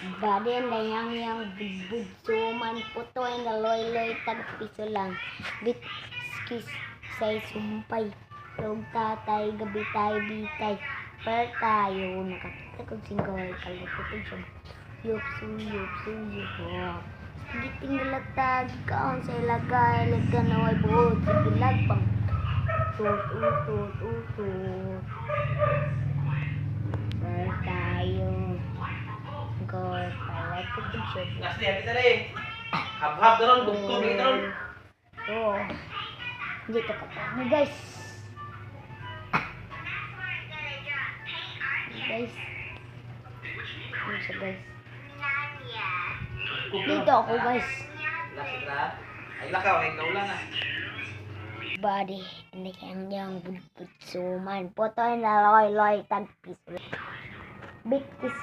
Baden na yang budbudsuman puto ay naloy-loy tagpiso lang. Bitkis say sumpay. Log tatay, gabi tayo bitay. Per tayo, nakakita kong singgoy. Kalipotog siya. Yup, suyup. Giting nilatag, kaon sa ilagay. Lagkan na way buod, sige lagpang. Utut. Per tayo. Goy, kalipotog siya. Last day, kita rin. Hab-hab na ron, bugtog na ron. Oo. Dito ka pa. Guys. Ano siya guys? Dito ako guys. Last na. Ay lakaw, ay kaulan na. Body. Hindi kanyang budbudsuman. Puto ay naloy-loy tagpiso. Big kiss.